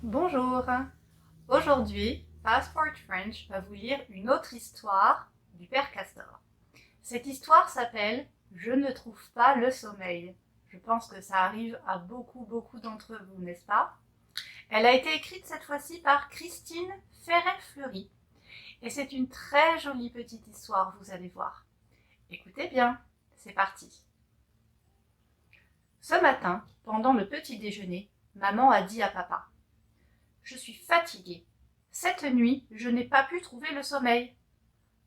Bonjour, aujourd'hui Passport French va vous lire une autre histoire du Père Castor. Cette histoire s'appelle Je ne trouve pas le sommeil. Je pense que ça arrive à beaucoup d'entre vous, n'est-ce pas? Elle a été écrite cette fois-ci par Christine Ferret-Fleury et c'est une très jolie petite histoire, vous allez voir. Écoutez bien, c'est parti. Ce matin, pendant le petit déjeuner, maman a dit à papa: Je suis fatiguée. Cette nuit, je n'ai pas pu trouver le sommeil.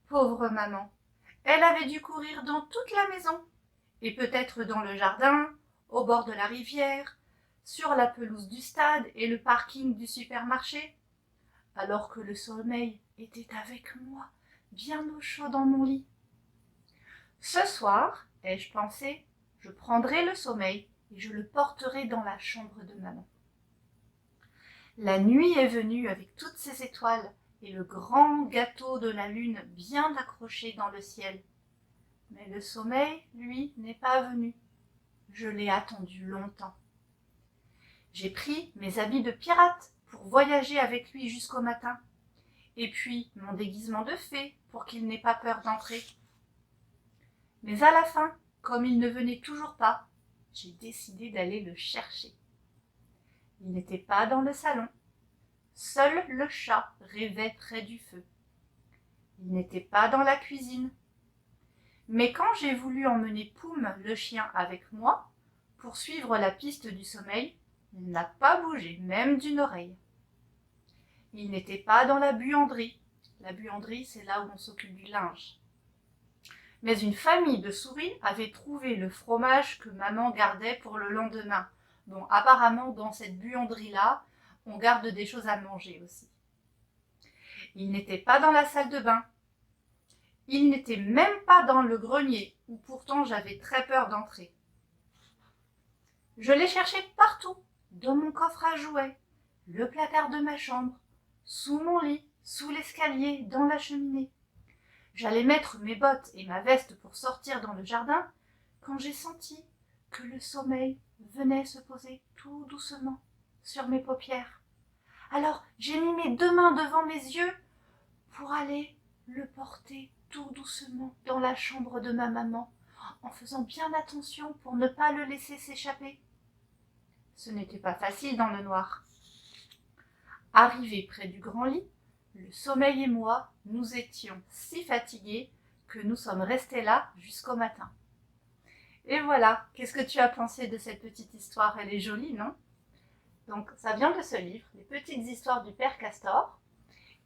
Pauvre maman. Elle avait dû courir dans toute la maison, et peut-être dans le jardin, au bord de la rivière, sur la pelouse du stade et le parking du supermarché, alors que le sommeil était avec moi, bien au chaud dans mon lit. Ce soir, ai-je pensé, je prendrai le sommeil et je le porterai dans la chambre de maman. La nuit est venue avec toutes ses étoiles et le grand gâteau de la lune bien accroché dans le ciel. Mais le sommeil, lui, n'est pas venu. Je l'ai attendu longtemps. J'ai pris mes habits de pirate pour voyager avec lui jusqu'au matin, et puis mon déguisement de fée pour qu'il n'ait pas peur d'entrer. Mais à la fin, comme il ne venait toujours pas, j'ai décidé d'aller le chercher. Il n'était pas dans le salon. Seul le chat rêvait près du feu. Il n'était pas dans la cuisine. Mais quand j'ai voulu emmener Poum, le chien, avec moi, pour suivre la piste du sommeil, il n'a pas bougé, même d'une oreille. Il n'était pas dans la buanderie. La buanderie, c'est là où on s'occupe du linge. Mais une famille de souris avait trouvé le fromage que maman gardait pour le lendemain. Bon, apparemment, dans cette buanderie-là, on garde des choses à manger aussi. Il n'était pas dans la salle de bain. Il n'était même pas dans le grenier, où pourtant j'avais très peur d'entrer. Je l'ai cherché partout, dans mon coffre à jouets, le placard de ma chambre, sous mon lit, sous l'escalier, dans la cheminée. J'allais mettre mes bottes et ma veste pour sortir dans le jardin, quand j'ai senti que le sommeil venait se poser tout doucement sur mes paupières. Alors j'ai mis mes deux mains devant mes yeux pour aller le porter tout doucement dans la chambre de ma maman, en faisant bien attention pour ne pas le laisser s'échapper. Ce n'était pas facile dans le noir. Arrivés près du grand lit, le sommeil et moi, nous étions si fatigués que nous sommes restés là jusqu'au matin. Et voilà, qu'est-ce que tu as pensé de cette petite histoire? Elle est jolie, non? Donc ça vient de ce livre, Les petites histoires du Père Castor,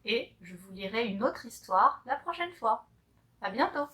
et je vous lirai une autre histoire la prochaine fois. À bientôt!